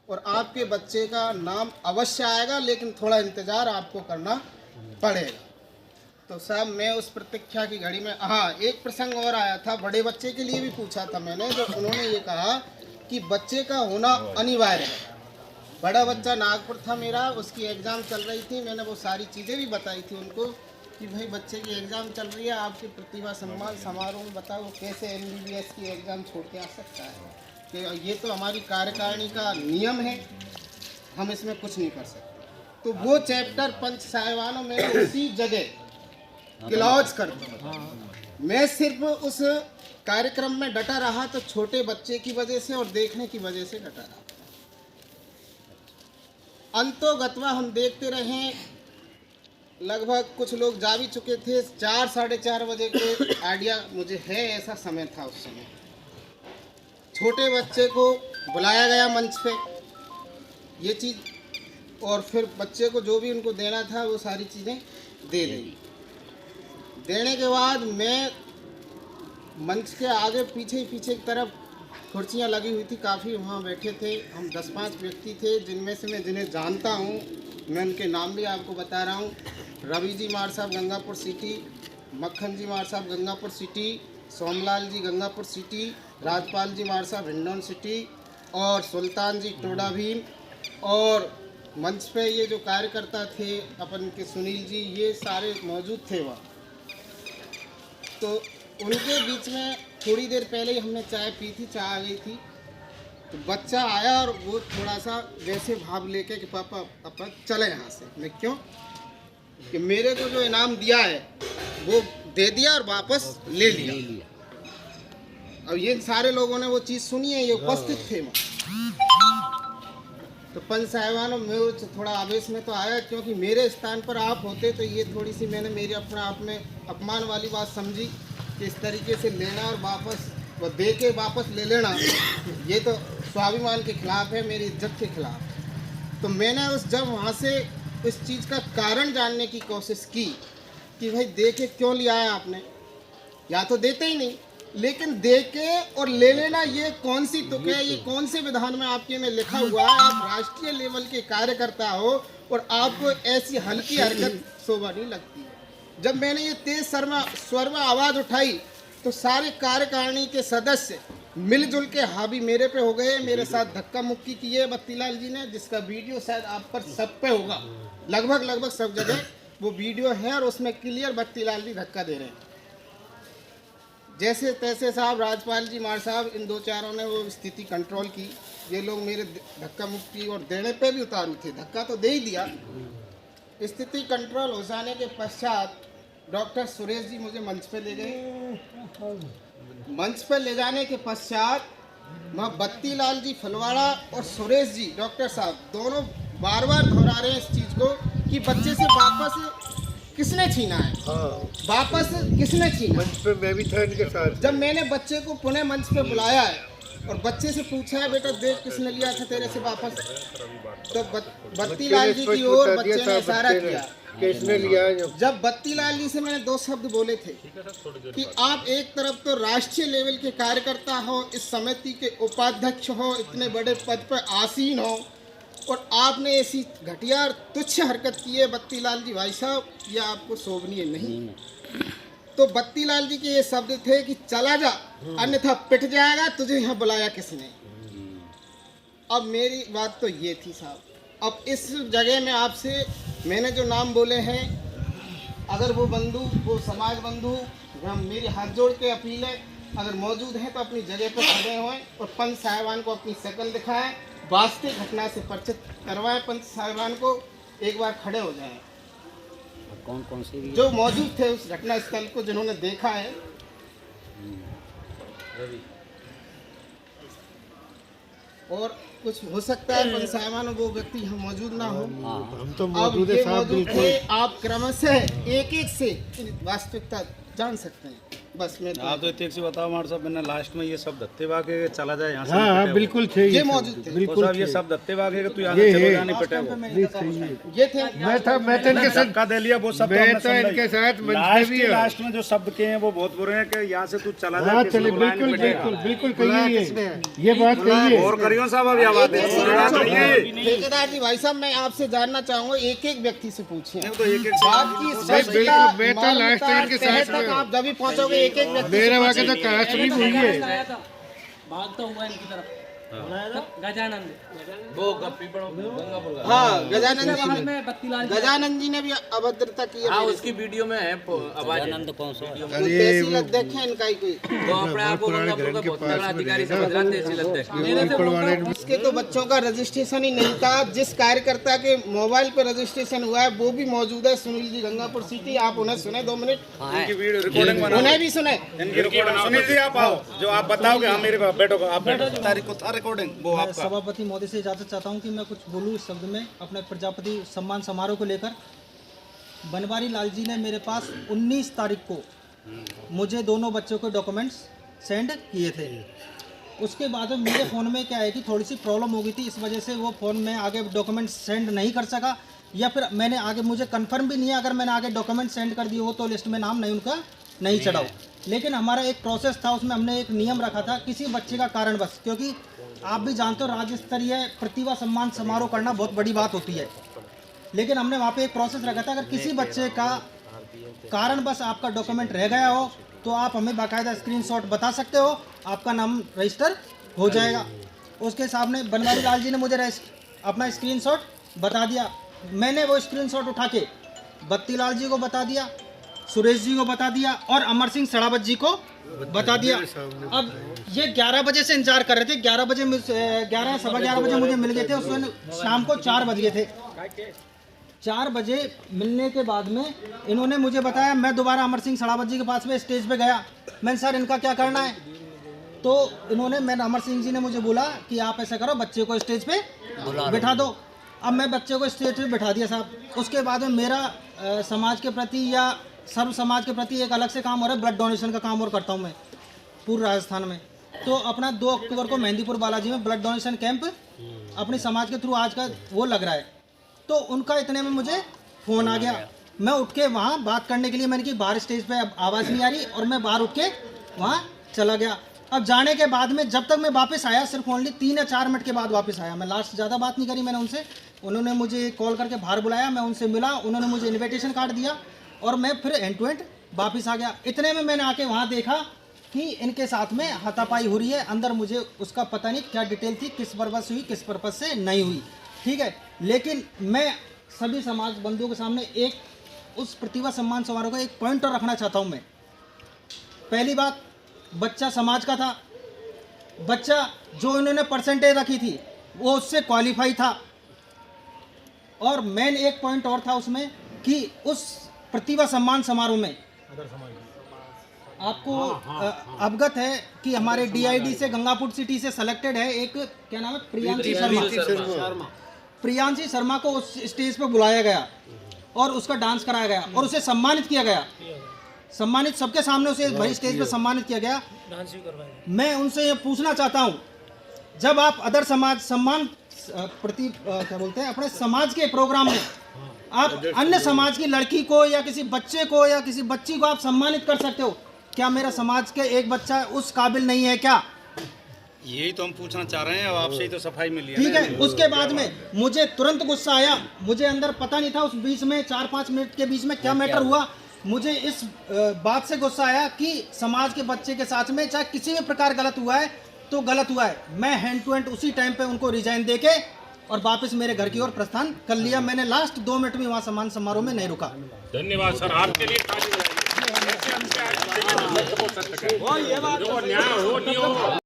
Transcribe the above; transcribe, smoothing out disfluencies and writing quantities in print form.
और आपके बच्चे का नाम अवश्य आएगा, लेकिन थोड़ा इंतज़ार आपको करना पड़ेगा। तो साहब मैं उस प्रतीक्षा की घड़ी में, हाँ एक प्रसंग और आया था, बड़े बच्चे के लिए भी पूछा था मैंने, जो उन्होंने ये कहा कि बच्चे का होना अनिवार्य है। बड़ा बच्चा नागपुर था मेरा, उसकी एग्ज़ाम चल रही थी, मैंने वो सारी चीज़ें भी बताई थी उनको कि भाई बच्चे की एग्ज़ाम चल रही है, आपकी प्रतिभा सम्मान समारोह में बताओ वो कैसे MBBS की एग्ज़ाम छोड़ के आ सकता है, कि ये तो हमारी कार्यकारिणी का नियम है, हम इसमें कुछ नहीं कर सकते। तो वो चैप्टर पंच साहिबानों में उसी जगह क्लॉज कर दो। मैं सिर्फ उस कार्यक्रम में डटा रहा तो छोटे बच्चे की वजह से और देखने की वजह से डटा रहा। अंतोगत्वा हम देखते रहे, लगभग कुछ लोग जा भी चुके थे, 4 साढ़े 4 बजे के आइडिया मुझे है, ऐसा समय था उस समय। छोटे बच्चे को बुलाया गया मंच पे, ये चीज़, और फिर बच्चे को जो भी उनको देना था वो सारी चीज़ें दे दी। देने के बाद मैं मंच के आगे पीछे की तरफ कुर्सियाँ लगी हुई थी, काफ़ी वहाँ बैठे थे हम, 10-5 व्यक्ति थे, जिनमें से मैं जिन्हें जानता हूँ, मैं उनके नाम भी आपको बता रहा हूँ। रवि जी मार साहब गंगापुर सिटी, मक्खन जी मार साहब गंगापुर सिटी, सोमलाल जी गंगापुर सिटी, राजपाल जी मार साहब हिंडौन सिटी, और सुल्तान जी टोडा भीम, और मंच पे ये जो कार्यकर्ता थे अपन के सुनील जी, ये सारे मौजूद थे वहाँ। तो उनके बीच में थोड़ी देर पहले ही हमने चाय पी थी, चाय आ गई थी, तो बच्चा आया और वो थोड़ा सा वैसे भाव लेके कि पापा पापा चले यहाँ से। मैं क्यों? कि मेरे को जो इनाम दिया है वो दे दिया और वापस ले लिया। अब ये सारे लोगों ने वो चीज़ सुनी है, ये उपस्थित थे वहाँ। तो पंच साहिबानों में थोड़ा आवेश में तो आया, क्योंकि मेरे स्थान पर आप होते तो ये थोड़ी सी मैंने मेरे अपने आप में अपमान वाली बात समझी कि इस तरीके से लेना और वापस वो दे के वापस ले लेना, ये तो स्वाभिमान के खिलाफ है, मेरी इज्जत के खिलाफ है। तो मैंने जब वहाँ से इस चीज़ का कारण जानने की कोशिश की कि भाई दे के क्यों लिया है आपने, या तो देते ही नहीं, लेकिन दे के और ले लेना ये कौन सी तुक है, ये कौन से विधान में आपके में लिखा हुआ है? आप राष्ट्रीय लेवल के कार्यकर्ता हो और आपको ऐसी हल्की हरकत शोभा नहीं लगती है। जब मैंने ये तेज स्वर में आवाज़ उठाई तो सारे कार्यकारिणी के सदस्य मिलजुल के हावी मेरे पे हो गए, मेरे साथ धक्का मुक्की किए बत्तीलाल जी ने, जिसका वीडियो शायद आप पर सब पे होगा, लगभग सब जगह वो वीडियो है, और उसमें क्लियर बत्तीलाल जी धक्का दे रहे हैं। जैसे तैसे साहब, राजपाल जी मार साहब, इन 2-4 ने वो स्थिति कंट्रोल की। ये लोग मेरे धक्का मुक्की और देने पे भी उतारू थे, धक्का तो दे ही दिया। स्थिति कंट्रोल हो जाने के पश्चात डॉक्टर सुरेश जी मुझे मंच पे ले गए। मंच पे ले जाने के पश्चात वहाँ बत्तीलाल जी फलवाड़ा और सुरेश जी डॉक्टर साहब दोनों बार बार दोहरा रहे हैं इस चीज़ को कि बच्चे से वापस किसने छीना है, वापस किसने छीना। मंच पे मैं भी था इनके साथ। जब मैंने बच्चे को पुनः मंच पे बुलाया है और बच्चे से पूछा है, बेटा देख किसने लिया था तेरे से वापस, तो बत्तीलाल जी की ओर बच्चे ने इशारा किया किसने लिया। जब बत्तीलाल जी से मैंने 2 शब्द बोले थे कि आप एक तरफ तो राष्ट्रीय लेवल के कार्यकर्ता हो, इस समिति के उपाध्यक्ष हो, इतने बड़े पद पर आसीन हो, और आपने ऐसी घटिया और तुच्छ हरकत की है बत्तीलाल जी भाई साहब, ये आपको शोभनीय नहीं। तो बत्तीलाल जी के ये शब्द थे कि चला जा, अन्यथा पिट जाएगा, तुझे यहाँ बुलाया किसने। अब मेरी बात तो ये थी साहब, अब इस जगह में आपसे मैंने जो नाम बोले हैं, अगर वो बंधु, वो समाज बंधु, मेरी हाथ जोड़ के अपील है, अगर मौजूद हैं तो अपनी जगह पर खड़े हों और पंच साहिबान को अपनी शक्ल दिखाएं, वास्तविक घटना से परिचित करवाएं, पंच साहिबान को एक बार खड़े हो जाएं। कौन से जो मौजूद थे उस घटना स्थल को, जिन्होंने देखा है। और कुछ हो सकता है पंच साहिबान वो व्यक्ति यहाँ मौजूद ना हो, हम तो मौजूद है साहब, बिल्कुल। आप क्रमशः एक से वास्तविकता जान सकते हैं। बस मैं आप तो एक से बताओ हमारे साहब, मैंने लास्ट में ये सब दत्ते वागे चला जाए यहाँ से हाँ नहीं हाँ पिटे बिल्कुल थे ये मौजूद थे। वो। बिल्कुल साहब ये थे। सब दत्ते वागे कि तू यहाँ से चलो जाने पिटे वो ये थे। मैं तो इनके साथ धक्का दे लिया वो सब। मैं तो इनके साथ मंच पे भी हूँ। लास्ट में जो शब्द के हैं वो बहुत बुरे हैं कि यहाँ से तू चला हाँ जा, चले किसी को बुलाया नहीं बिल्कुल पिटेगा। बिल्कुल बिल्कुल कहिए ये बात कहिए। और करियो साहब अभी आवाज है। ठेकेदार जी भाई साहब मैं आपसे जानना चाहूंगा, एक एक व्यक्ति से पूछिए तो एक एक बात की बिल्कुल, स्पष्टता, मैं तो लास्ट मानवता, इनके तह साथ तक में आप जब भी पहुंचोगे एक एक व्यक्ति मेरा वाक़ तो कास्ट भी हुई है। भागता हुआ इनकी तरफ गजानंद हाँ गजानंद जी ने, में बत्तीलाल गजानंद जी ने भी अभद्रता की है। हाँ उसकी वीडियो में है आवाज है। आनंद कौन सा है? कोई तहसील अध्यक्ष है इनका ही कोई। तो अपने आप को गंगापुर का बहुत तगड़ा अधिकारी समझ रहा तहसील अध्यक्ष। इसके तो बच्चों का रजिस्ट्रेशन ही नहीं था। जिस कार्यकर्ता के मोबाइल पे रजिस्ट्रेशन हुआ है वो भी मौजूद है, सुनील जी गंगापुर सिटी। आप उन्हें सुने 2 मिनट, इनकी वीडियो रिकॉर्डिंग बनाओ, उन्हें भी सुने। इनकी रिकॉर्डिंग सुनी थी। आप आओ जो आप बताओगे, हम मेरे बैठो आप बैठो, तारीख को था रिकॉर्डिंग वो मैं आपका। सभापति महोदय से इजाज़त चाहता हूं कि मैं कुछ बोलूं इस शब्द में अपने प्रजापति सम्मान समारोह को लेकर। बनवारी लाल जी ने मेरे पास 19 तारीख को मुझे दोनों बच्चों के डॉक्यूमेंट्स सेंड किए थे। उसके बाद में मेरे फ़ोन में क्या है कि थोड़ी सी प्रॉब्लम हो गई थी, इस वजह से वो फ़ोन में आगे डॉक्यूमेंट्स सेंड नहीं कर सका, या फिर मैंने आगे, मुझे कंफर्म भी नहीं है अगर मैंने आगे डॉक्यूमेंट सेंड कर दिए हो तो लिस्ट में नाम नहीं उनका नहीं चढ़ा हो। लेकिन हमारा एक प्रोसेस था, उसमें हमने एक नियम रखा था किसी बच्चे का कारणवश, क्योंकि आप भी जानते हो राज्य स्तरीय प्रतिभा सम्मान समारोह करना बहुत बड़ी बात होती है, लेकिन हमने वहाँ पे एक प्रोसेस रखा था अगर किसी बच्चे का कारणवश आपका डॉक्यूमेंट रह गया हो तो आप हमें बाकायदा स्क्रीनशॉट बता सकते हो, आपका नाम रजिस्टर हो जाएगा। उसके सामने बनवारी लाल जी ने मुझे अपना स्क्रीनशॉट बता दिया। मैंने वो स्क्रीनशॉट उठा के बत्तीलाल जी को बता दिया, सुरेश जी को बता दिया और अमर सिंह सड़ावत जी को बता दिया। अब ये 11 बजे से इंतजार कर रहे थे, 11 बजे 11 सवा 11 बजे मुझे मिल गए थे। उस दिन शाम को 4 बज गए थे। 4 बजे मिलने के बाद में इन्होंने मुझे बताया, मैं दोबारा अमर सिंह सड़ावत जी के पास में स्टेज पे गया। मैंने सर इनका क्या करना है, तो इन्होंने, मैंने अमर सिंह जी ने मुझे बोला कि आप ऐसा करो बच्चे को स्टेज पे बिठा दो। अब मैं बच्चे को स्टेज पे बिठा दिया साहब। उसके बाद में मेरा समाज के प्रति या सर्व समाज के प्रति एक अलग से काम हो रहा है, ब्लड डोनेशन का काम और करता हूँ मैं पूरे राजस्थान में। तो अपना 2 अक्टूबर को मेहंदीपुर बालाजी में ब्लड डोनेशन कैंप अपनी समाज के थ्रू आज का वो लग रहा है। तो उनका इतने में मुझे फ़ोन आ गया। मैं उठ के वहाँ बात करने के लिए, मैंने कि बाहर स्टेज पे आवाज़ नहीं आ रही, और मैं बाहर उठ के वहाँ चला गया। अब जाने के बाद में जब तक मैं वापस आया, सिर्फ ओनली 3 या 4 मिनट के बाद वापस आया। मैं लास्ट ज़्यादा बात नहीं करी मैंने उनसे। उन्होंने मुझे कॉल करके बाहर बुलाया, मैं उनसे मिला, उन्होंने मुझे इन्विटेशन कार्ड दिया और मैं फिर एंड टू एंड वापस आ गया। इतने में मैंने आके वहाँ देखा कि इनके साथ में हाथापाई हो रही है। अंदर मुझे उसका पता नहीं क्या डिटेल थी, किस पर्पज़ से हुई, किस पर्पज़ से नहीं हुई, ठीक है। लेकिन मैं सभी समाज बंधुओं के सामने एक उस प्रतिभा सम्मान समारोह का एक पॉइंट और रखना चाहता हूँ मैं। पहली बात, बच्चा समाज का था, बच्चा जो इन्होंने परसेंटेज रखी थी वो उससे क्वालिफाई था। और मेन एक पॉइंट और था उसमें कि उस प्रतिभा सम्मान समारोह में आपको अवगत है कि हमारे डीआईडी से गंगापुर सिटी से सेलेक्टेड है एक, क्या नाम है, प्रियांशी शर्मा। प्रियांशी शर्मा को उस स्टेज पे बुलाया गया और उसका डांस कराया गया और उसे सम्मानित किया गया। सम्मानित सबके सामने उसे भाई स्टेज पे सम्मानित किया गया। मैं उनसे ये पूछना चाहता हूँ, जब आप अदर समाज सम्मान प्रति क्या बोलते हैं, अपने समाज के प्रोग्राम में आप अन्य समाज की लड़की को या किसी बच्चे को या किसी बच्ची को आप सम्मानित कर सकते हो, क्या मेरा समाज के एक बच्चा उस काबिल नहीं है क्या? यही तो हम पूछना चाह रहे हैं, अब आपसे ही तो सफाई मिली है। ठीक है। उसके बाद में मुझे तुरंत गुस्सा आया। मुझे अंदर पता नहीं था उस बीच में 4-5 मिनट के बीच में क्या मैटर हुआ। मुझे इस बात से गुस्सा आया कि समाज के बच्चे के साथ में चाहे किसी भी प्रकार गलत हुआ है तो गलत हुआ है। मैं हैंड टू हैंड उसी टाइम पे उनको रिजाइन देके और वापस मेरे घर की ओर प्रस्थान कर लिया। मैंने लास्ट 2 मिनट भी वहाँ सम्मान समारोह में नहीं रुका। धन्यवाद सर, आपके लिए ताली बजाइए। ऐसे हमसे आज न्याय हो नहीं हो